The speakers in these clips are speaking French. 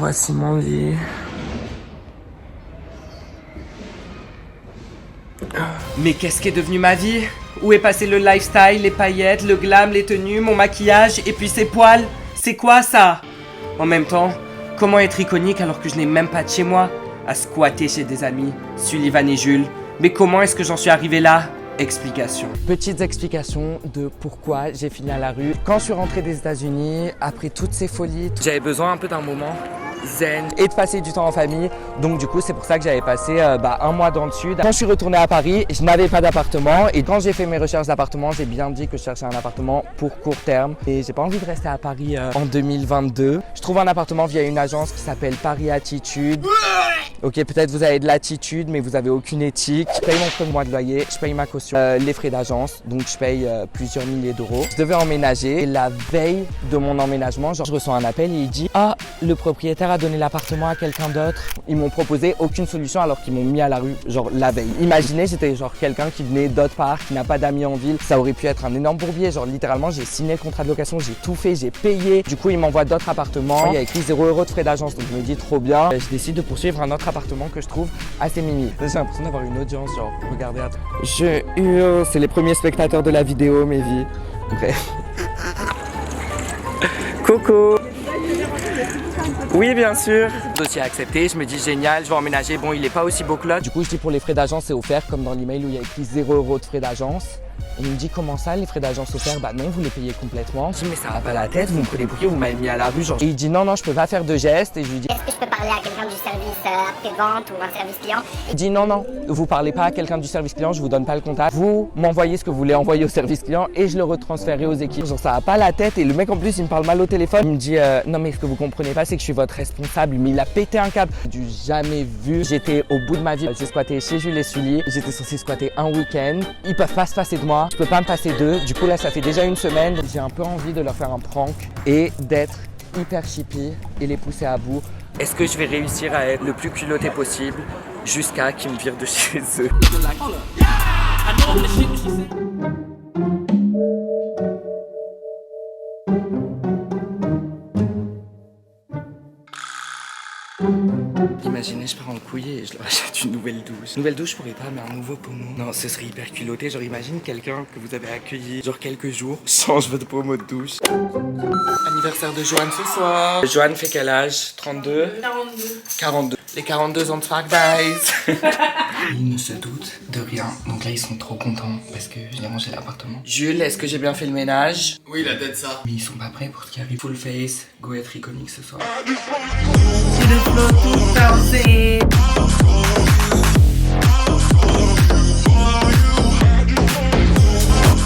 Voici mon lit. Mais qu'est-ce qu'est devenu ma vie? Où est passé le lifestyle, les paillettes, le glam, les tenues, mon maquillage et puis ces poils? C'est quoi ça? En même temps, comment être iconique alors que je n'ai même pas de chez moi? À squatter chez des amis, Sullivan et Jules. Mais comment est-ce que j'en suis arrivé là? Explication. Petites explications de pourquoi j'ai fini à la rue. Quand je suis rentré des États-Unis, après toutes ces folies, j'avais besoin un peu d'un moment zen et de passer du temps en famille. Donc du coup, c'est pour ça que j'avais passé un mois dans le sud. Quand je suis retourné à Paris, je n'avais pas d'appartement. Et quand j'ai fait mes recherches d'appartement, j'ai bien dit que je cherchais un appartement pour court terme. Et j'ai pas envie de rester à Paris en 2022. Je trouve un appartement via une agence qui s'appelle Paris Attitude. Ok, peut-être vous avez de l'attitude, mais vous avez aucune éthique. Je paye mon premier mois de loyer, je paye ma caution, les frais d'agence, donc je paye plusieurs milliers d'euros. Je devais emménager et la veille de mon emménagement, genre, je reçois un appel et il dit « Ah, le propriétaire a donné l'appartement à quelqu'un d'autre. » Ils m'ont proposé aucune solution alors qu'ils m'ont mis à la rue, genre la veille. Imaginez, j'étais genre quelqu'un qui venait d'autre part, qui n'a pas d'amis en ville. Ça aurait pu être un énorme bourbier, genre littéralement, j'ai signé le contrat de location, j'ai tout fait, j'ai payé. Du coup, ils m'envoient d'autres appartements. Il y a écrit 0 € de frais d'agence, donc je me dis trop bien. Je décide de poursuivre un autre appartement que je trouve assez mimi. J'ai l'impression d'avoir une audience, genre, regardez, attends. Je hurle, c'est les premiers spectateurs de la vidéo, mes vies. Bref. Coucou. Oui, bien sûr. Dossier accepté, je me dis génial, je vais emménager. Bon, il est pas aussi beau que là. Du coup, je dis pour les frais d'agence, c'est offert, comme dans l'email où il y a écrit 0 € de frais d'agence. Et il me dit comment ça, les frais d'agence offerts? Bah non, vous les payez complètement. Je dis mais ça va pas la tête, vous me prenez pour qui? Vous m'avez mis à la rue, genre. Et il dit non, je peux pas faire de gestes. Et je lui dis est-ce que je peux parler à quelqu'un du service après-vente ou un service client? Il dit non, vous parlez pas à quelqu'un du service client, je vous donne pas le contact. Vous m'envoyez ce que vous voulez envoyer au service client et je le retransférerai aux équipes. Genre ça va pas la tête et le mec en plus il me parle mal au téléphone. Il me dit non mais ce que vous comprenez pas c'est que je suis votre responsable. Mais il a pété un câble. J'ai jamais vu. J'étais au bout de ma vie. J'ai squatté chez Jules et Sully. J'étais censé squatter un week-end. Ils peuvent pas se passer de moi. Je peux pas me passer d'eux. Du coup là ça fait déjà une semaine. J'ai un peu envie de leur faire un prank et d'être hyper chippy et les pousser à bout. Est-ce que je vais réussir à être le plus culotté possible jusqu'à qu'ils me virent de chez eux? Imaginez, je pars en couille et je leur achète une nouvelle douche. Nouvelle douche, je pourrais pas, mais un nouveau pommeau. Non, ce serait hyper culotté. Genre, imagine quelqu'un que vous avez accueilli, genre quelques jours, change votre pommeau de douche. Anniversaire de Joanne ce soir. Joanne fait quel âge? 32? 42. Les 42 ans de Spark Guys. Ils ne se doutent de rien. Donc là, ils sont trop contents parce que je viens manger l'appartement. Jules, est-ce que j'ai bien fait le ménage? Oui, la tête ça. Mais ils sont pas prêts pour ce qui arrive. Full face, go être iconique ce soir.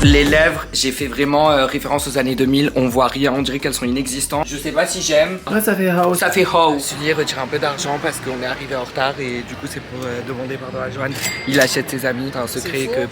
Les lèvres, j'ai fait vraiment référence aux années 2000. On voit rien, on dirait qu'elles sont inexistantes. Je sais pas si j'aime. Ouais, ça fait house. Ça fait how. Sully retire un peu d'argent parce qu'on est arrivé en retard et du coup c'est pour demander pardon à Joanne. Il achète ses amis, c'est un secret que...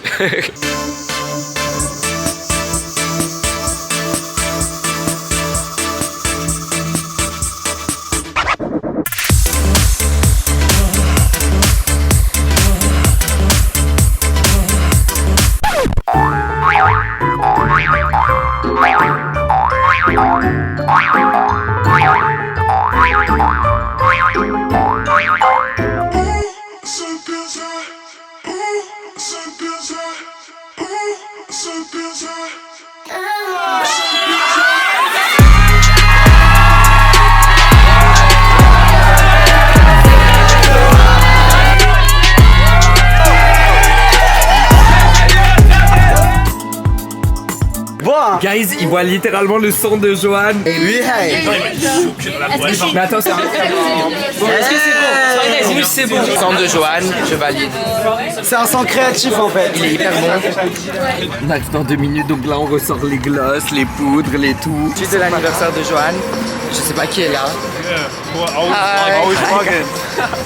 Guys, il voit littéralement le son de Joanne. Et lui, hey. Mais attends, c'est un... Bon, est-ce que c'est bon? C'est bon. Le son de Joanne, je valide. C'est un son créatif en fait. Il est hyper bon. On arrive dans 2 minutes, donc là on ressort les glosses, les poudres, les tout. C'est l'anniversaire de Joanne. Je sais pas qui est là.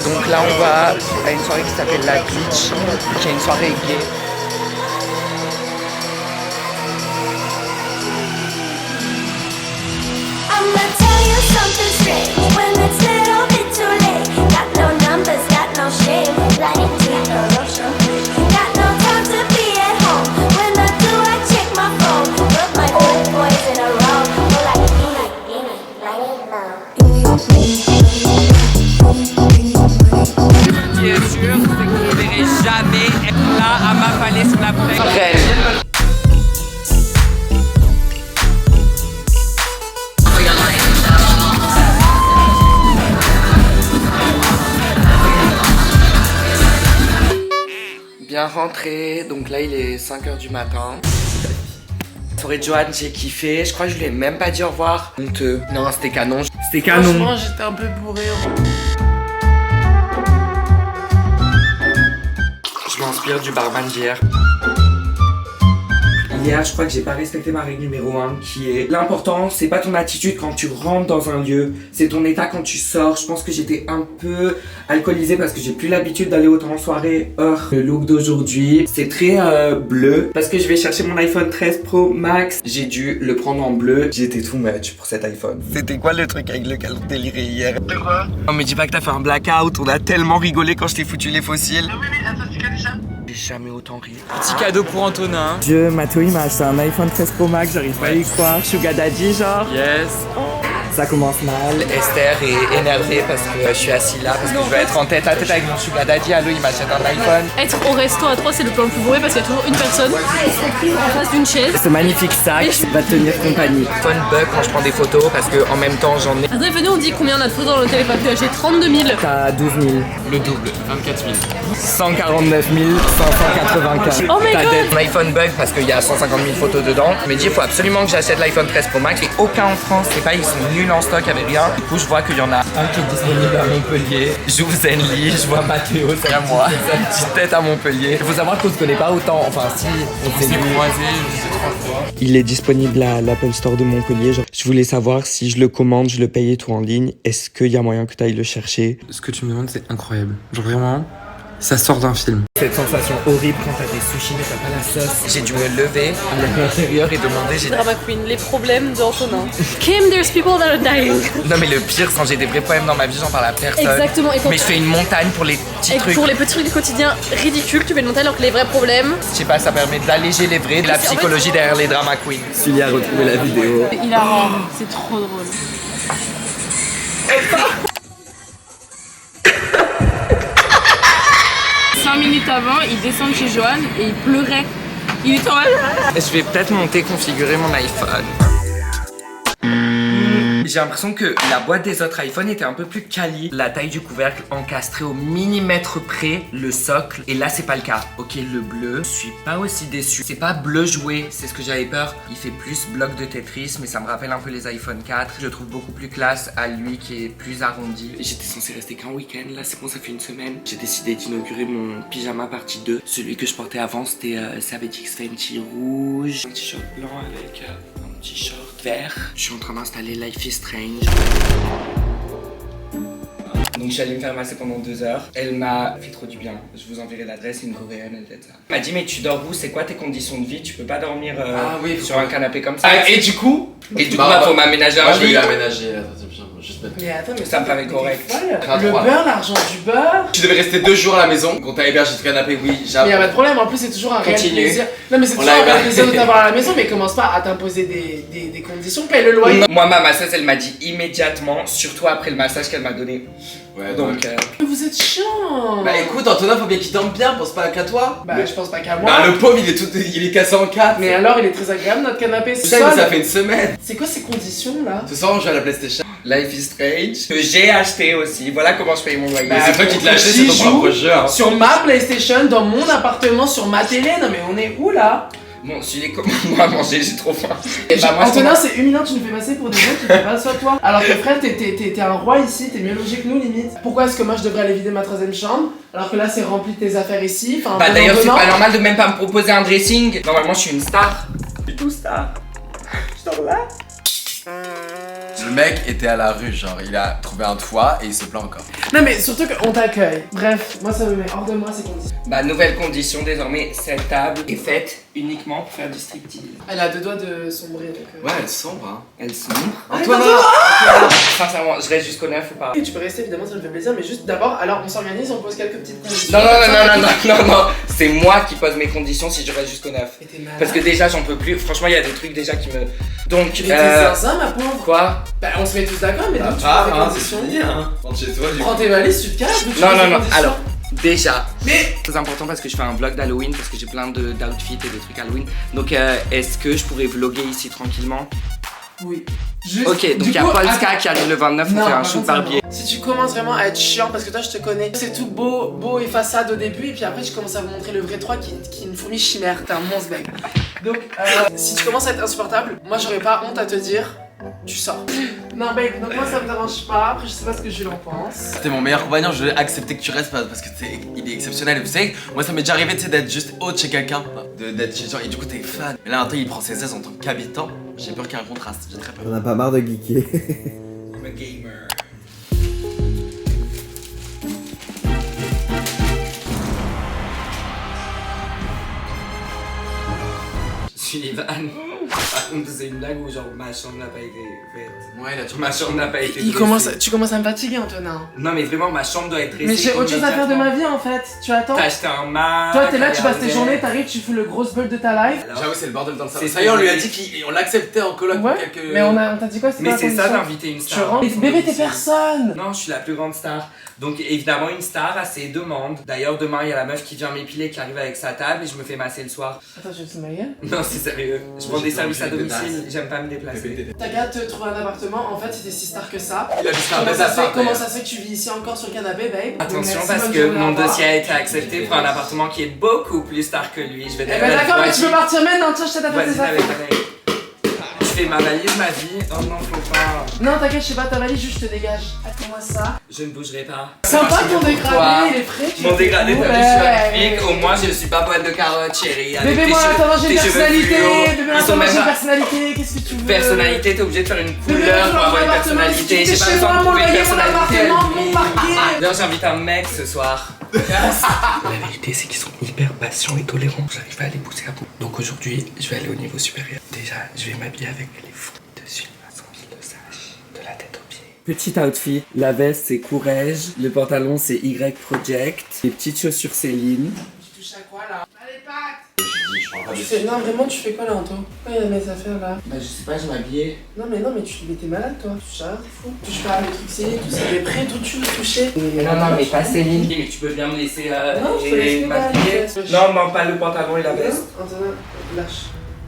Donc là on va à une soirée qui s'appelle La Glitch, qui est une soirée gay. Got no falaise qu'on après. Bien rentré, donc là il est 5h du matin. Soirée de Joanne, j'ai kiffé. Je crois que je lui ai même pas dit au revoir. Honteux. Non, c'était canon. C'était canon. Franchement, j'étais un peu bourrée. Je m'inspire du barman d'hier. Hier, je crois que j'ai pas respecté ma règle numéro 1 qui est l'important, c'est pas ton attitude quand tu rentres dans un lieu, c'est ton état quand tu sors. Je pense que j'étais un peu alcoolisée parce que j'ai plus l'habitude d'aller autant en soirée. Le look d'aujourd'hui, c'est très bleu parce que je vais chercher mon iPhone 13 Pro Max. J'ai dû le prendre en bleu. J'étais too much pour cet iPhone. C'était quoi le truc avec lequel on délirait hier? De quoi? Non mais dis pas que t'as fait un blackout, on a tellement rigolé quand je t'ai foutu les fossiles. Ah oui, attends, c'est quoi déjà? J'ai jamais autant ri. Petit cadeau pour Antonin. Mathéo il m'a acheté un iPhone 13 Pro Max, j'arrive pas à y croire. Sugar Daddy genre. Yes. Ça commence mal. Esther est énervée parce que je suis assis là, parce que je vais être en tête à tête avec mon Sugar Daddy. Allo, il m'achète un iPhone. Être au resto à 3, c'est le plan le plus bourré parce qu'il y a toujours une personne en face d'une chaise. Ce magnifique sac va te tenir compagnie. Phone bug quand je prends des photos parce que en même temps j'en ai. Attendez, venez, on dit combien on a de photos dans le téléphone. J'ai 32 000. T'as 12 000. Le double, 24 000. 149 584. Oh my god. Mon iPhone bug parce qu'il y a 150 000 photos dedans. Je me dis, il faut absolument que j'achète l'iPhone 13 Pro Max et aucun en France. C'est pas, ils sont nuls en stock, avec rien. Du coup, je vois qu'il y en a un qui est disponible à Montpellier. J'ouvre Zenly, je vois Mathéo, c'est à moi. Sa petite tête à Montpellier. Il faut savoir qu'on se connaît pas autant. Enfin, si, on s'est Croisé, je sais 3 fois. Il est disponible à l'Apple Store de Montpellier. Je voulais savoir si je le commande, je le paye et tout en ligne. Est-ce qu'il y a moyen que tu ailles le chercher? Ce que tu me demandes, c'est incroyable. Genre vraiment, ça sort d'un film. Cette sensation horrible quand t'as des sushis mais t'as pas la sauce. J'ai dû me lever à l'intérieur et demander. Drama Queen, les problèmes d'Antonin. Kim, there's people that are dying. Non mais le pire, quand j'ai des vrais problèmes dans ma vie, j'en parle à personne. Exactement. Et quand mais je fais une montagne pour les petits et trucs. pour les petits trucs du quotidien ridicules, tu fais une montagne alors que les vrais problèmes. Je sais pas, ça permet d'alléger les vrais, de la psychologie derrière les drama queens. Sully a retrouvé la vidéo. Il a rendu, c'est trop drôle. 5 minutes avant, il descend de chez Joanne et il pleurait. Il était en mode... Je vais peut-être monter configurer mon iPhone. J'ai l'impression que la boîte des autres iPhones était un peu plus quali. La taille du couvercle encastrée au millimètre près, le socle. Et là, c'est pas le cas. Ok, le bleu, je suis pas aussi déçu. C'est pas bleu joué, c'est ce que j'avais peur. Il fait plus bloc de Tetris, mais ça me rappelle un peu les iPhone 4. Je le trouve beaucoup plus classe à lui qui est plus arrondi. J'étais censé rester qu'un week-end, là c'est bon, ça fait une semaine. J'ai décidé d'inaugurer mon pyjama partie 2. Celui que je portais avant, c'était Savage X Fenty rouge. Un t-shirt blanc avec un t-shirt vert. Je suis en train d'installer Life is Strange. Donc je suis allé me faire masser pendant 2 heures. Elle m'a fait trop du bien. Je vous enverrai l'adresse, c'est une coréenne, elle fait ça. Elle m'a dit mais tu dors où? C'est quoi tes conditions de vie? Tu peux pas dormir sur un canapé comme ça. Et du coup faut m'aménager un je vais lit. lui aménager. Juste mettre. Mais attends, mais Ça me paraît correct. Le beurre, l'argent du beurre. Tu devais rester 2 jours à la maison. Quand t'as hébergé ce canapé, oui, Mais j'avoue. y'a pas de problème, en plus c'est toujours un réel Continue. plaisir. Non mais c'est On toujours un l'a réel plaisir de t'avoir à la maison, mais commence pas à t'imposer des conditions, paye le loyer. Moi ma masseuse elle m'a dit immédiatement, surtout après le massage qu'elle m'a donné. Ouais, Donc Mais vous êtes chiant. Bah écoute, Antonin, faut bien qu'il dorme bien, pense pas qu'à toi. Bah je pense pas qu'à moi. Bah le pauvre, il est cassé en 4. Mais alors il est très agréable notre canapé, c'est Putain, mais ça fait une semaine. C'est quoi ces conditions là? Ce soir, on joue à la PlayStation. Life is Strange que j'ai acheté aussi. Voilà comment je paye mon loyer. Mais c'est toi qui te l'as acheté, c'est j'y ton joue propre jeu. Hein. Sur ma PlayStation, dans mon appartement, sur ma télé. Non mais on est où là? Bon, celui commande-moi à manger, j'ai trop faim. Et bah moi Antonin, c'est humiliant, tu nous fais passer pour des gens qui font pas ça toi. Alors que frère, t'es un roi ici, t'es mieux logé que nous limite. Pourquoi est-ce que moi je devrais aller vider ma 3ème chambre alors que là c'est rempli de tes affaires ici? Enfin, bah d'ailleurs c'est demain. pas normal de même pas me proposer un dressing. Normalement je suis une star. Je suis tout star. Je dors là. Le mec était à la rue, genre il a trouvé un toit et il se plaint encore. Non mais surtout qu'on t'accueille. Bref, moi ça me met hors de moi ces conditions. Bah nouvelle condition désormais, cette table est faite uniquement pour faire du striptease. Elle a 2 doigts de sombrer donc. Ouais, elle sombre, hein. Elle sombre. Antonin! Sincèrement, je reste jusqu'au 9 ou pas? Et tu peux rester évidemment, ça me fait plaisir, mais juste d'abord, alors on s'organise, on pose quelques petites conditions. Non, c'est moi qui pose mes conditions si je reste jusqu'au 9. Mais t'es malade. Parce que déjà j'en peux plus, franchement il y a des trucs déjà qui me... Donc, Mais t'es zinzin ma pauvre. quoi? Bah on se met tous d'accord, mais donc tu poses des conditions. hein. Rentre chez toi, du coup. Prends tes valises, tu te casses. d'où tu Non, poses non, des non, conditions. alors, Déjà, Mais très important parce que je fais un vlog d'Halloween parce que j'ai plein d'outfits et de trucs Halloween. Donc est-ce que je pourrais vlogger ici tranquillement? oui. Juste, Ok, donc il y a Polska qui arrive le 29, on fait un shoot barbier. Si tu commences vraiment à être chiant, parce que toi je te connais, c'est tout beau et façade au début, et puis après tu commences à vous montrer le vrai 3 qui est une fourmi chimère, t'es un monstre mec. Donc si tu commences à être insupportable, moi j'aurais pas honte à te dire, tu sors. Non mec, donc moi ça me dérange pas, après je sais pas ce que Jules en pense. T'es mon meilleur compagnon, je vais accepter que tu restes parce que il est exceptionnel. Vous savez, moi ça m'est déjà arrivé d'être juste haute chez quelqu'un, d'être chez gens et du coup t'es fan. Mais là maintenant il prend ses aises en tant qu'habitant, j'ai peur qu'il y ait un contraste, j'ai très peur. On a pas marre de geeker. I'm a gamer. Sullivan. Par contre, c'est une blague où genre ma chambre n'a pas été faite. Ouais, là tu Ma chambre n'a pas été Tu commences à me fatiguer Antonin. Non mais vraiment ma chambre doit être dressée. Mais j'ai autre chose à faire de ma vie en fait, tu attends. T'as acheté un Mac. Toi t'es là, tu passes tes regardez. journées, t'arrives, tu fous le gros build de ta life. Alors, J'avoue c'est le bordel dans le salon. C'est Ça y est, on lui a ça. dit qu'on l'acceptait en coloc pour Ouais, quelques... mais on t'a dit quoi, c'était mais la c'est ça condition. d'inviter une Tu star. rentres, bébé t'es personne. Non, je suis la plus grande star. Donc évidemment une star a ses demandes. D'ailleurs demain il y a la meuf qui vient m'épiler qui arrive avec sa table et je me fais masser le soir. Attends, je vais te ma gueule. Non c'est sérieux. Je prends des services à domicile, j'aime pas me déplacer. T'as qu'à te trouver un appartement, en fait c'était si star que ça. Il a vu ça un Comment bel ça, se fait, appart, comment d'ailleurs. ça se fait que tu vis ici encore sur le canapé, babe? Attention Merci, parce bonne que journée, mon au revoir. dossier a été accepté pour un appartement qui est beaucoup plus star que lui. Je vais Eh ben d'accord, mais tu peux partir maintenant, tiens, je t'aide à faire tes Vas-y avec affaires. Je fais ma valise, ma vie. Oh non, faut pas. Non, t'inquiète, je sais pas, ta valise, juste je te dégage. Attends-moi ça. Je ne bougerai pas. Sympa ton Toi. dégradé, il est frais. tu Mon vois. dégradé, t'as vu, Ouais. je suis magnifique. Au moins, je ne suis pas poil de carotte, chérie. Avec Bébé, tes moi, cheveux- attends, j'ai tes une cheveux personnalité. fluo. Bébé, Ils sont attends, même j'ai une pas- personnalité. Qu'est-ce que tu veux? Personnalité, t'es obligé de faire une Bébé, couleur je pour avoir une l'appartement, personnalité. si tu J'ai fais pas chez besoin moi, de mon trouver une loyer, mon personnalité. appartement, mon parquet. D'ailleurs, j'invite un mec ce soir. La vérité, c'est qu'ils sont hyper patients et tolérants. J'arrive pas à les pousser à bout. Donc aujourd'hui, je vais aller au niveau supérieur. Déjà, je vais m'habiller avec les fruits dessus, sans qu'il le sache, de la tête aux pieds. Petit outfit, la veste c'est Courrèges, le pantalon c'est Y Project, les petites chaussures Céline. Tu touches à quoi là? Allez, patte. Tu fais, non, vraiment, tu fais quoi là, Anto? Pourquoi il y a mes affaires là? Bah je sais pas, je m'habillais. Non, mais t'es malade toi. Tu touches à rien, t'es fou. Touche pas à mes trucs, c'est tout ça. T'es prêt, d'où tu veux toucher? Non, mais pas Céline. Mais tu peux bien me laisser Non, je te laisse m'habiller. pédaler. Non, pas le pantalon et la veste. Antonin, lâche.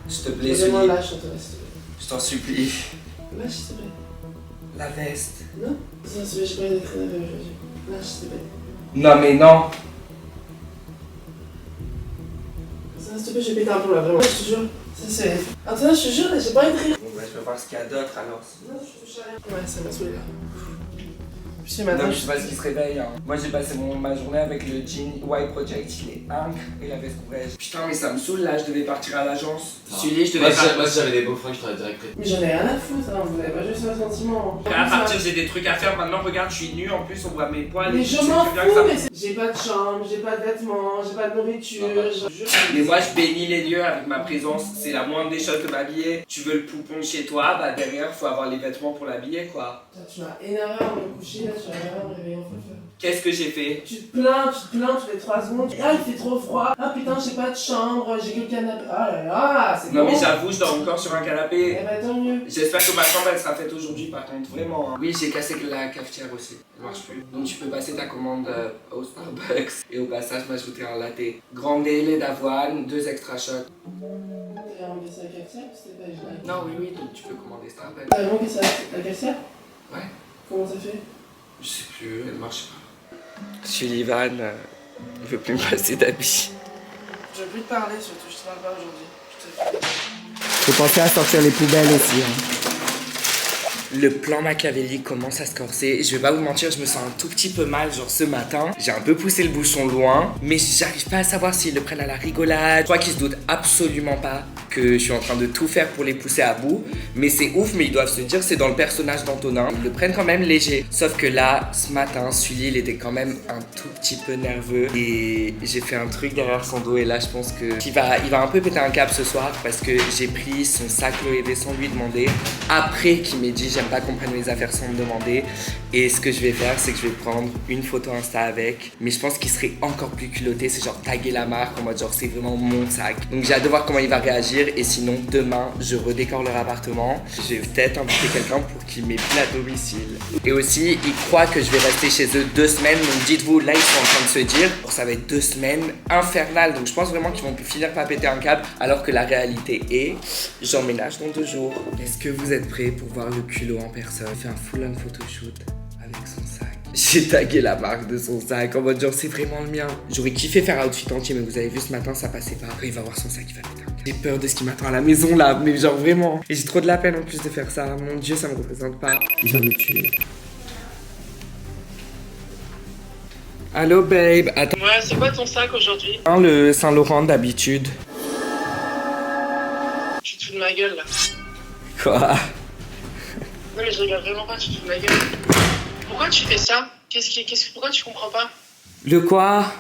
S'il te plaît, Vraiment, Sully. lâche, Antonin, s'il te plaît. Je t'en supplie. Lâche, s'il te plaît. La veste. Non? Ça, c'est j'ai pas envie d'être énervé aujourd'hui. Lâche, s'il te plaît. Non, mais non. Ça, s'il te plaît, j'ai pété un plomb là, vraiment. Je te jure. Ça, c'est. Antonin, je te jure, là, j'ai pas envie de rire. Bon, bah, je vais voir ce qu'il y a d'autre alors. Non, je touche à rien. Ouais, ça m'a saoulé là. Puis c'est Non, maintenant. mais je sais pas ce qui se réveille. Hein. Moi, j'ai passé ma journée avec le jean Y Project, il est inc et la veste Courrèges. Putain, mais ça me saoule là, je devais partir à l'agence. Sully, je devais Moi si j'avais des beaux fringues, je t'aurais direct pris. Mais j'en ai rien à foutre, hein, vous avez pas juste un sentiment. À partir, j'ai des trucs à faire. Maintenant, regarde, je suis nu. En plus, on voit mes poils. Mais et je tu sais m'en très bien fous, que ça- mais j'ai pas de chambre, j'ai pas de vêtements, j'ai pas de nourriture. Mais moi, je bénis les lieux avec ma présence. C'est la moindre des choses de m'habiller. Tu veux le poupon chez toi, bah derrière, faut avoir les vêtements pour l'habiller, quoi. Tu m'as énervé avant de me coucher, là, tu m'as énervé en me réveillant. Qu'est-ce que j'ai fait? Tu te plains toutes les 3 secondes. Ah, il fait trop froid. Ah putain, j'ai pas de chambre, j'ai que le canapé. Ah là là, c'est Non, bon. mais j'avoue, je dors encore sur un Eh canapé. bah tant mieux. J'espère que ma chambre elle sera faite aujourd'hui par contre, vraiment. Hein. Oui, j'ai cassé la cafetière aussi, elle marche plus. Donc tu peux passer ta commande au Starbucks et au passage m'ajouter un latte. Grande lait d'avoine, 2 extra shots. T'as vraiment cassé la cafetière ou c'était pas génial? Non, oui, donc tu peux commander Starbucks. T'as vraiment cassé la cafetière? Ouais. Comment ça fait? Je sais plus, elle marche pas. Sullivan veut plus me passer d'habits. Je veux plus te parler surtout, je te parle pas aujourd'hui. Faut penser à sortir les poubelles aussi. Hein. Le plan machiavélique commence à se corser. Je vais pas vous mentir, je me sens un tout petit peu mal, genre ce matin. J'ai un peu poussé le bouchon loin, mais j'arrive pas à savoir s'ils le prennent à la rigolade. Je crois qu'ils se doutent absolument pas que je suis en train de tout faire pour les pousser à bout. Mais c'est ouf, mais ils doivent se dire c'est dans le personnage d'Antonin. Ils le prennent quand même léger. Sauf que là, ce matin, Sully, il était quand même un tout petit peu nerveux. Et j'ai fait un truc derrière son dos. Et là, je pense que il va un peu péter un câble ce soir parce que j'ai pris son sac Loewe sans lui demander. Après qu'il m'ait dit j'aime pas qu'on prenne mes affaires sans me demander. Et ce que je vais faire, c'est que je vais prendre une photo Insta avec. Mais je pense qu'il serait encore plus culotté, c'est genre taguer la marque en mode genre c'est vraiment mon sac. Donc j'ai hâte de voir comment il va réagir. Et sinon, demain, je redécore leur appartement. Je vais peut-être inviter quelqu'un pour qu'il m'épile à domicile. Et aussi, ils croient que je vais rester chez eux 2 semaines. Donc dites-vous, là, ils sont en train de se dire, oh, ça va être 2 semaines infernales. Donc je pense vraiment qu'ils vont finir par péter un câble. Alors que la réalité est, j'emménage dans 2 jours. Est-ce que vous êtes prêts pour voir le culot en personne? Il fait un full-on photoshoot avec son sac. J'ai tagué la marque de son sac en mode genre c'est vraiment le mien. J'aurais kiffé faire un outfit entier, mais vous avez vu ce matin ça passait pas. Après il va voir son sac, il va péter un câble. J'ai peur de ce qui m'attend à la maison là, mais genre vraiment. Et j'ai trop de la peine en plus de faire ça. Mon dieu, ça me représente pas. Il va me tuer. Allô babe, attends. Ouais, c'est quoi ton sac aujourd'hui? Le Saint-Laurent d'habitude. Tu te fous de ma gueule là. Quoi? Non mais je regarde vraiment pas, tu te fous de ma gueule. Pourquoi tu fais ça? Pourquoi tu comprends pas? Le quoi?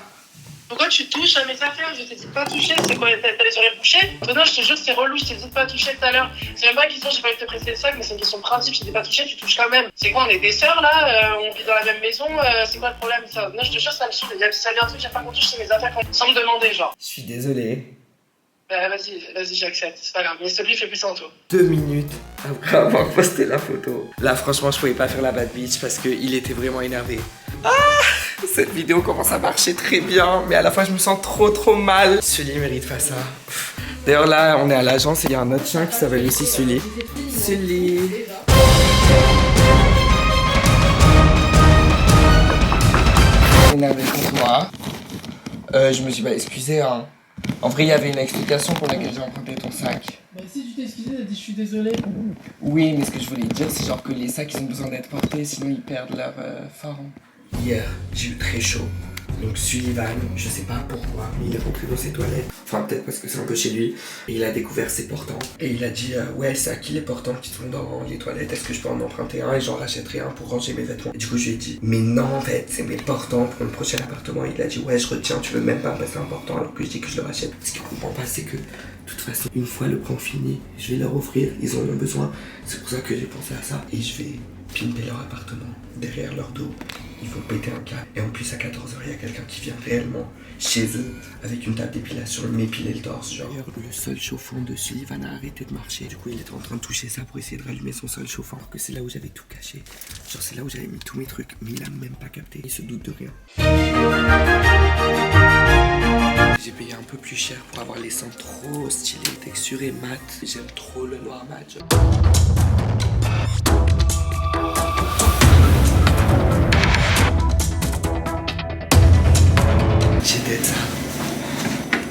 Pourquoi tu touches à mes affaires? Je t'ai dit de pas toucher, c'est quoi? T'as les oreilles bouchées? Non, je te jure, c'est relou, je t'ai dit de pas toucher tout à l'heure. C'est même pas une question, j'ai pas envie de te presser le sac, mais c'est une question de principe, je t'ai dit pas toucher, tu touches quand même. C'est quoi, on est des sœurs là? On vit dans la même maison, c'est quoi le problème ça? Non, je te jure, ça me saoule, ça vient un truc, j'ai pas qu'on touche, c'est mes affaires sans me demander, genre. Je suis désolé. Bah vas-y, j'accepte, c'est pas grave, mais celui fait plus sans toi. 2 minutes après avoir posté la photo. Là franchement je pouvais pas faire la bad bitch parce qu'il était vraiment énervé. Ah, cette vidéo commence à marcher très bien, mais à la fois je me sens trop mal. Sully mérite pas ça. D'ailleurs là on est à l'agence et il y a un autre chien qui s'appelle aussi Sully. Sully. Énervé contre moi. Je me suis pas excusé hein. En vrai, il y avait une explication pour laquelle j'ai emprunté ton sac. Bah si tu t'es excusé, t'as dit je suis désolé. Oui, mais ce que je voulais dire, c'est genre que les sacs, ils ont besoin d'être portés, sinon ils perdent leur forme. Hier, j'ai eu très chaud. Donc Sullivan, je sais pas pourquoi, mais il est rentré dans ses toilettes. Enfin, peut-être parce que c'est un peu chez lui. Et il a découvert ses portants. Et il a dit, ouais, c'est à qui les portants qui sont dans les toilettes? Est-ce que je peux en emprunter un et j'en rachèterai un pour ranger mes vêtements? Et du coup, je lui ai dit, mais non, en fait, c'est mes portants pour le prochain appartement. Et il a dit, ouais, je retiens, tu veux même pas me passer un portant alors que je dis que je le rachète. Ce qu'il comprend pas, c'est que, de toute façon, une fois le plan fini, je vais leur offrir, ils en ont besoin. C'est pour ça que j'ai pensé à ça. Et je vais pimper leur appartement derrière leur dos. Ils vont péter un câble. Et en plus, à 14h, il y a quelqu'un qui vient réellement chez eux avec une table d'épilation m'épiler le torse. Genre, le sol chauffant de Sullivan a arrêté de marcher. Du coup, il était en train de toucher ça pour essayer de rallumer son sol chauffant. Alors que c'est là où j'avais tout caché. Genre, c'est là où j'avais mis tous mes trucs. Mais il a même pas capté. Il se doute de rien. J'ai payé un peu plus cher pour avoir les seins trop stylés, texturés, mat. J'aime trop le noir mat. J'ai dead ça.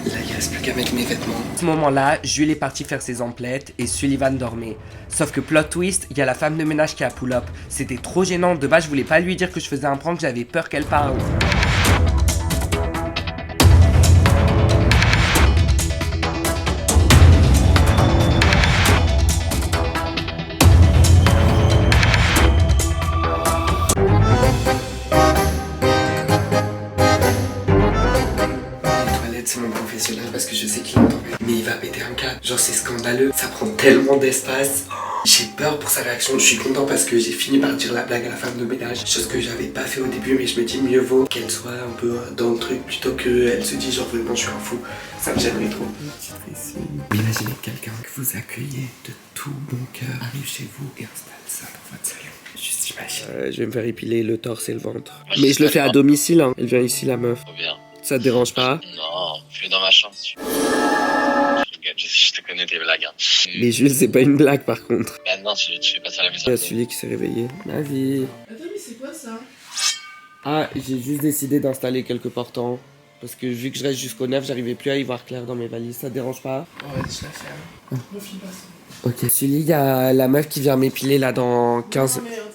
Là, il reste plus qu'à mettre mes vêtements. À ce moment-là, Jules est parti faire ses emplettes et Sullivan dormait. Sauf que plot twist, il y a la femme de ménage qui a pull up. C'était trop gênant. De base, je voulais pas lui dire que je faisais un prank, j'avais peur qu'elle parle. C'est mon professionnel parce que je sais qu'il entend rien. Mais il va péter un câble. Genre c'est scandaleux. Ça prend tellement d'espace. J'ai peur pour sa réaction. Je suis content parce que j'ai fini par dire la blague à la femme de ménage. Chose que j'avais pas fait au début, mais je me dis mieux vaut qu'elle soit un peu dans le truc plutôt qu'elle se dit genre vraiment je suis un fou. Ça me gênerait trop. Imaginez quelqu'un que vous accueillez de tout mon cœur arrive chez vous et installe ça dans votre salon. Juste imagine. Je vais me faire épiler le torse et le ventre. Mais je le fais à domicile hein. Elle vient ici la meuf. Trop bien. Ça te dérange pas? Non, je vais dans ma chambre. Je te connais tes blagues. Hein. Mais Jules, c'est pas une blague par contre. Bah non, tu fais pas ça à la maison. Il y a celui qui s'est réveillé. Ma vie. Attends, mais c'est quoi ça? Ah, j'ai juste décidé d'installer quelques portants. Parce que vu que je reste jusqu'au 9, j'arrivais plus à y voir clair dans mes valises. Ça te dérange pas? Oh, vas-y, je la fais. Ne file pas ça. Ok. Sully, il y a la meuf qui vient m'épiler là dans 15... Non, mais genre,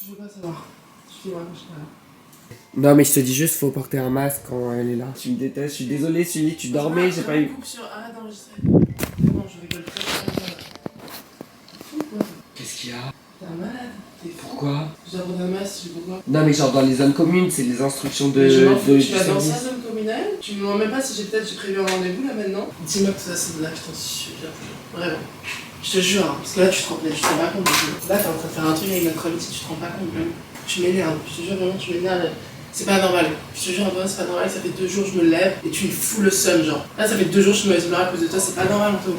je veux pas savoir. Je fais ma couche là. Non mais je te dis juste, faut porter un masque quand elle est là. Tu me détestes, je suis désolé Sully, tu dormais, j'ai pas eu... Arrête d'enregistrer. Non, je rigole très. Qu'est-ce qu'il y a? T'es un malade. Pourquoi? Je dois prendre un masque, je sais pourquoi. Non mais genre dans les zones communes, c'est les instructions de... Mais je m'en fous, tu vas dans sa zone commune. comme une aile. Tu me demandes même pas si j'ai prévu un rendez-vous là maintenant. Dis-moi que ça c'est de là, je t'en suis sûr. Vraiment. Je te jure, hein, parce que là tu te rends pas compte. Là t'es en train de faire un truc avec notre amitié, tu te rends pas compte même. Tu m'énerves, je te jure vraiment tu m'énerves. C'est pas normal. Je te jure Antoine, c'est pas normal, ça fait 2 jours je me lève et tu me fous le seum genre. Là ça fait 2 jours je me lève à cause de toi, c'est pas normal Antoine.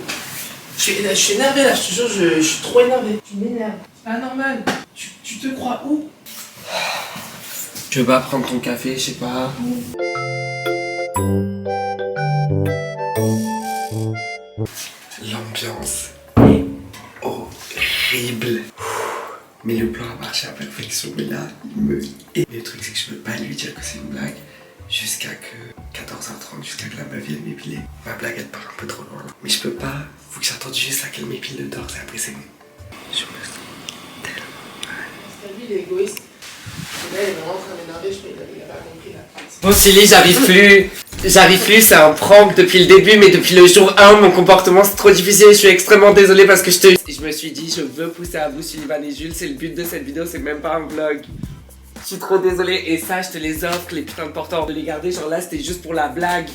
Je suis énervé là, je te jure, je suis trop énervé. Tu m'énerves. C'est pas normal. Tu te crois où? Tu veux pas prendre ton café, je sais pas. L'ambiance est horrible. Mais le plan a marché à perfection. Mais là, il me... Et le truc, c'est que je peux pas lui dire que c'est une blague jusqu'à que 14h30, jusqu'à que la meuf vienne m'épiler. Ma blague, elle part un peu trop loin. Mais je peux pas. Faut que j'attende juste à qu'elle m'épile le torse et après c'est bon. Je me sens tellement mal. Parce que lui, il est égoïste. Et là, il est vraiment en train de m'énerver, il a pas compris là. Bon Sully, j'arrive plus, c'est un prank depuis le début, mais depuis le jour 1, mon comportement c'est trop difficile, je suis extrêmement désolé parce que je me suis dit, je veux pousser à bout Sullivan et Jules, c'est le but de cette vidéo, c'est même pas un vlog. Je suis trop désolé, et ça je te les offre, les putains de porteurs de les garder, genre là c'était juste pour la blague.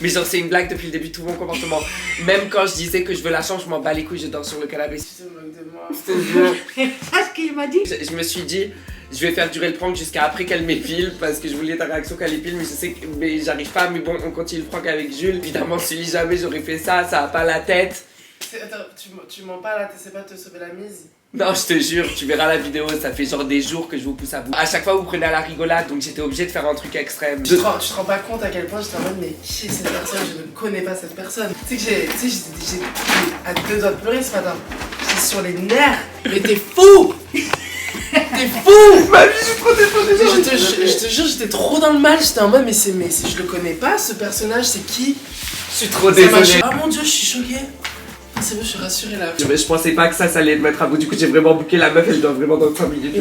Mais genre c'est une blague depuis le début de tout mon comportement. Même quand je disais que je veux la chambre, je m'en bats les couilles, je dors sur le canapé. Tu te moques de moi. Je te jure. C'est ce qu'il m'a dit. Je me suis dit, je vais faire durer le prank jusqu'à après qu'elle m'épile parce que je voulais ta réaction qu'elle épile, mais je sais que mais j'arrive pas. Mais bon, on continue le prank avec Jules. Évidemment, Sully, jamais j'aurais fait ça, ça a pas la tête. Attends, tu mens pas là, t'essaies pas de te sauver la mise. Non, je te jure, tu verras la vidéo, ça fait genre des jours que je vous pousse à bout. À chaque fois, vous prenez à la rigolade, donc j'étais obligé de faire un truc extrême. Tu te rends pas compte à quel point j'étais en mode, mais qui est cette personne? Je ne connais pas cette personne. Tu sais que j'ai à 2 doigts de pleurer ce matin. J'étais sur les nerfs. Mais t'es fou! T'es fou! Ma vie, je suis trop désolé. Je te jure, j'étais trop dans le mal. J'étais en mode, mais je le connais pas, ce personnage, c'est qui? Je suis trop désolé. Oh mon dieu, je suis choquée. Ah, c'est bon, je suis rassurée là. Je pensais pas que ça allait te mettre à bout. Du coup, j'ai vraiment booké la meuf, elle doit vraiment dans 5 minutes.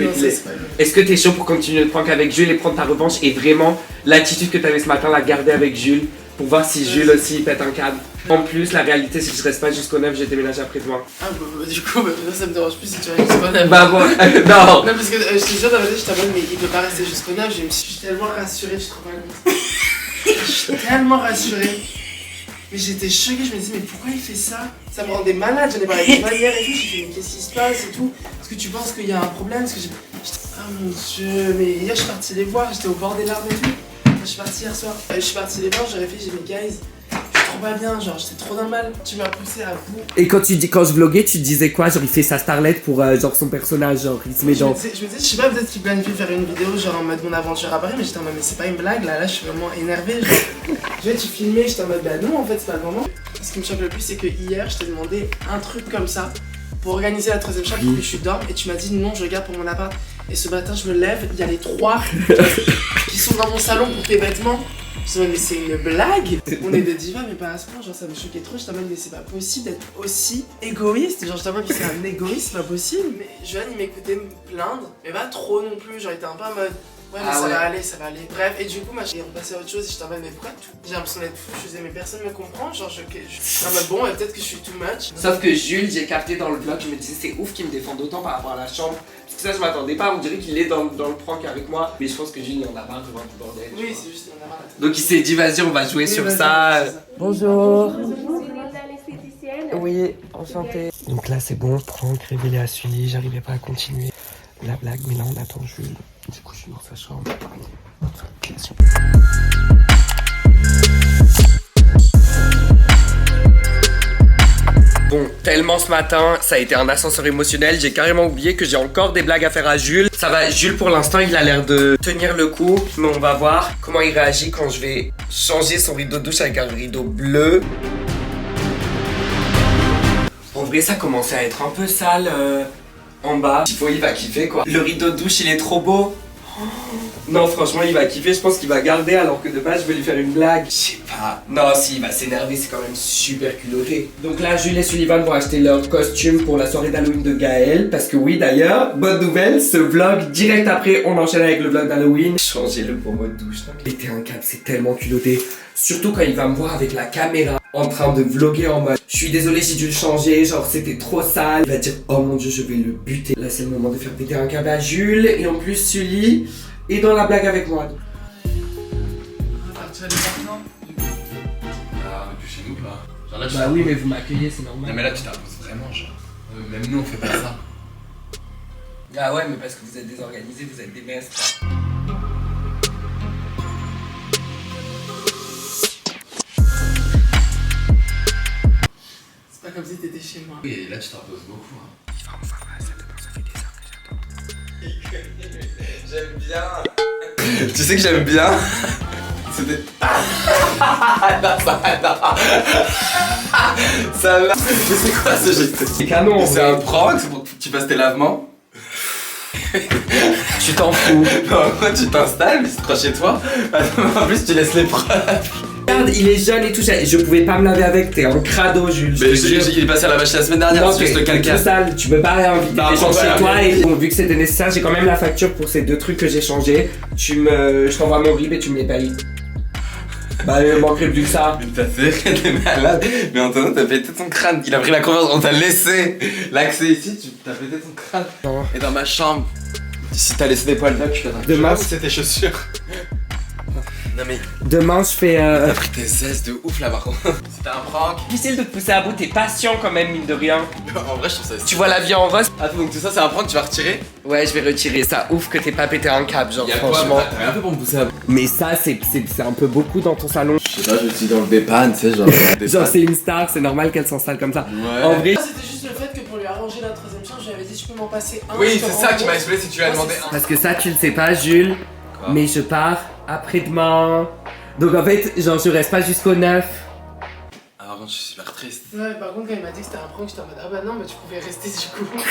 Est-ce que t'es chaud pour continuer le prank avec Jules et prendre ta revanche et vraiment l'attitude que t'avais ce matin, la garder avec Jules pour voir si Jules aussi pète un câble? En plus, la réalité, c'est que je reste pas jusqu'au 9, j'ai déménagé après demain. Ah bah du coup, ça me dérange plus si tu restes jusqu'au 9. Bah bon, non. Non, parce que je te jure, dans ma tête, je t'en mode, mais il peut pas rester jusqu'au 9. Je suis tellement rassurée, je te rends pas compte. Je suis tellement rassurée. Mais j'étais choquée, je me disais, mais pourquoi il fait ça? Ça me rendait malade, j'en ai parlé avec ma hier et tout. J'ai fait, mais qu'est-ce qui se passe et tout? Est-ce que tu penses qu'il y a un problème? Parce que ah mon dieu, mais hier je suis partie les voir, j'étais au bord des larmes et tout. Je suis partie hier soir. Je suis partie les voir, j'ai réfléchi, j'ai dit, mais guys, je suis trop pas bien, genre j'étais trop dans le mal. Tu m'as poussé à bout. Et quand je vloguais, tu disais quoi? Genre il fait sa starlette pour genre son personnage, genre il se met dans... Je me disais, je sais pas, peut-être qu'il planifie faire une vidéo genre en mode mon aventure à Paris, mais j'étais en mode, mais c'est pas une blague là, je suis vraiment énervée. Genre, je vais tu filmer, j'étais en mode, bah non en fait c'est pas le moment. Ce qui me choque le plus, c'est que hier je t'ai demandé un truc comme ça pour organiser la 3ème chambre pour que je dorme et tu m'as dit non, je garde pour mon appart. Et ce matin, je me lève, il y a les 3 qui sont dans mon salon pour tes vêtements. Je me dis, mais c'est une blague? On est des divas, mais pas à ce point, genre ça me choquait trop. Je t'en mode, mais c'est pas possible d'être aussi égoïste. Genre, je t'en mode, c'est un égoïste, c'est pas possible. Mais Joanne, il m'écoutait me plaindre, mais pas trop non plus. Genre, il était un peu en mode, ouais, mais ça va aller, ça va aller. Bref, et du coup, on passait à autre chose et je t'en mode, mais pourquoi tout? J'ai l'impression d'être fou. Je disais, mais personne me comprend. Genre, je suis en mode, bon, peut-être que je suis too much. Sauf que Jules, j'ai capté dans le vlog, je me disais, c'est ouf qu'il me défende autant par rapport à la chambre. Parce que ça, je m'attendais pas, on dirait qu'il est dans le prank avec moi. Mais je pense que Jules, il en a marre de voir du bordel. Oui, c'est juste, il en a marre. Donc il s'est dit, vas-y, on va jouer sur ça. Bonjour. Oui, enchanté. Donc là, c'est bon, prank révélé à Sully, j'arrivais pas à continuer la blague, mais là, on attend Jules. Du coup, je suis dans sa chambre. Bon, tellement ce matin, ça a été un ascenseur émotionnel, j'ai carrément oublié que j'ai encore des blagues à faire à Jules. Ça va, Jules pour l'instant il a l'air de tenir le coup, mais on va voir comment il réagit quand je vais changer son rideau de douche avec un rideau bleu. En vrai ça commençait à être un peu sale en bas. Il va kiffer quoi. Le rideau de douche il est trop beau. Non franchement il va kiffer, je pense qu'il va garder alors que de base je vais lui faire une blague. Je sais pas, non si il va s'énerver, c'est quand même super culotté. Donc là Jules et Sullivan vont acheter leur costume pour la soirée d'Halloween de Gaël. Parce que oui d'ailleurs, bonne nouvelle, ce vlog direct après on enchaîne avec le vlog d'Halloween. Changer le beau mode douche, non mais péter un câble c'est tellement culotté. Surtout quand il va me voir avec la caméra en train de vlogger en mode je suis désolé j'ai dû le changer, genre c'était trop sale. Il va dire oh mon dieu je vais le buter. Là c'est le moment de faire péter un câble à Jules et en plus Sully est dans la blague avec moi. On va sortir les partenaires. Ah, mais plus chez nous, là. Genre là, tu Bah oui, mais vous m'accueillez, c'est normal. Non, mais là, tu t'imposes vraiment, genre. Même nous, on fait pas ça. Ah ouais, mais parce que vous êtes désorganisés, vous êtes des messes. C'est pas comme si t'étais chez moi. Oui, et là, tu t'imposes beaucoup. Hein. J'aime bien. Tu sais que j'aime bien. C'était. Non, ça va. Mais c'est quoi ce geste? C'est canon, C'est un prank, c'est pour que tu fasses tes lavements. Tu t'en fous. Non, moi tu t'installes, mais c'est trop chez toi. En plus, tu laisses les preuves. Regarde, il est jeune et tout, je pouvais pas me laver avec, t'es en crado, Jules. Mais il est passé à la machine la semaine dernière, Non, c'est juste le t'es calcaire. tout sale, tu peux pas inviter Bah, des gens après, chez toi après. et bon, vu que c'était nécessaire, j'ai quand même la facture pour ces 2 trucs que j'ai changés. Je t'envoie mon RIB et tu me les payes. Bah, il manquerait plus que ça. Mais t'as fait, t'es malade. Mais Antonin, t'as pété ton crâne. Il a pris la confiance, on t'a laissé l'accès ici, tu t'as pété ton crâne. Non. Et dans ma chambre, si t'as laissé des poils là, tu fais Demain, c'est tes chaussures. Non mais, Demain, je fais. t'as pris tes zestes de ouf là par contre. C'était un prank. Difficile de te pousser à bout, t'es patient quand même, mine de rien. En vrai, je trouve ça. Tu vois la vie en rose? Attends, donc tout ça, c'est un prank, tu vas retirer? Ouais, je vais retirer ça. Ouf que t'es pas pété un câble, genre, Y'a quoi? franchement. T'as rien fait pour me pousser à bout. Mais ça, c'est un peu beaucoup dans ton salon. Je sais pas, je me suis dans le dépanne, tu sais, genre. Genre, c'est une star, c'est normal qu'elle s'installe comme ça. Ouais. En vrai, C'était juste le fait que pour lui arranger la 3ème chambre, je lui avais dit tu peux m'en passer un. Oui, je te c'est ça que tu m'as rembourse. expliqué si tu lui as Ouais, demandé c'est ça. un. parce que ça, tu le sais pas, Jules. Quoi? Mais je pars après-demain. Donc en fait, genre, je reste pas jusqu'au 9. Ah, par contre, je suis super triste. Ouais, par contre, quand il m'a dit que c'était un prank, j'étais en mode ah bah non, mais tu pouvais rester du coup.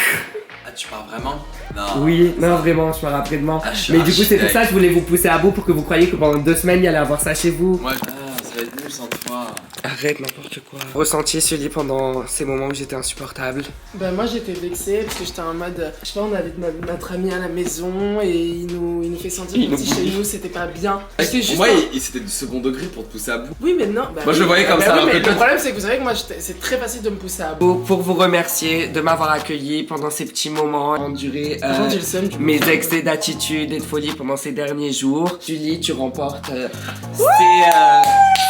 Ah, tu pars vraiment? Non. Oui, non, vraiment, je pars après-demain. Ah, je suis Mais du coup, c'est pour archi ça que je voulais vous pousser à bout pour que vous croyiez que pendant 2 semaines, il allait avoir ça chez vous. Moi, ça va être nul sans toi. Arrête n'importe quoi. Ressenti celui pendant ces moments où j'étais insupportable. Bah moi j'étais vexée parce que j'étais en mode, je sais pas, on avait notre ami à la maison et il nous fait sentir Il que nous si chez bully. nous c'était pas bien. J'étais juste Moi, en- c'était du second degré pour te pousser à bout. Oui mais non, bah Moi, je oui. le voyais comme Bah ça, oui, alors mais que toi, le problème c'est que vous savez que moi c'est très facile de me pousser à bout. Pour vous remercier de m'avoir accueilli pendant ces petits moments, enduré Par contre, j'ai le seum, du coup. mes excès d'attitude et de folie pendant ces derniers jours. Julie, tu remportes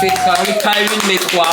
ces trunks, pas une mais 3.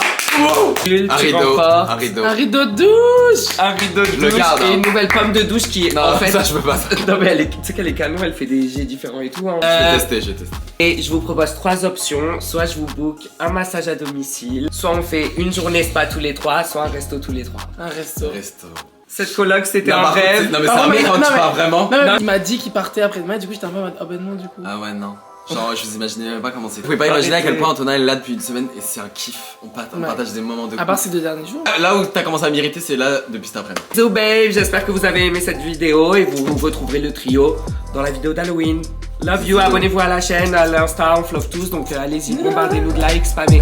Jules, Un tu rideau, remportes un rideau. Un rideau de douche. un rideau de Je le douche garde, et hein. une nouvelle pomme de douche qui est Non, en fait... ça, je peux pas. Non mais tu sais qu'elle est canon, elle fait des jets différents et tout. Hein. Je vais tester. Et je vous propose 3 options. Soit je vous book un massage à domicile, soit on fait une journée spa tous les 3, soit un resto tous les 3. Un resto. Resto. Cette coloc, c'était Non, un par contre, rêve. non, mais c'est Ah, un mais- mec quand non, tu mais- pars vraiment. Non, mais Non. il m'a dit qu'il partait après-demain, du coup j'étais un peu en mode ah bah non du coup. Ah ouais, non. Genre, je vous imaginais même pas comment c'est. Vous pouvez pas imaginer à quel point Antonin est là depuis une semaine et c'est un kiff. On Ouais. partage des moments de À part couple. ces 2 derniers jours. Là où t'as commencé à m'irriter, c'est là depuis cet après-midi. So babe, j'espère que vous avez aimé cette vidéo et vous retrouverez le trio dans la vidéo d'Halloween. Love you, abonnez-vous à la chaîne, à l'Insta, on flop tous, donc allez-y, bombardez-nous de likes, spammez.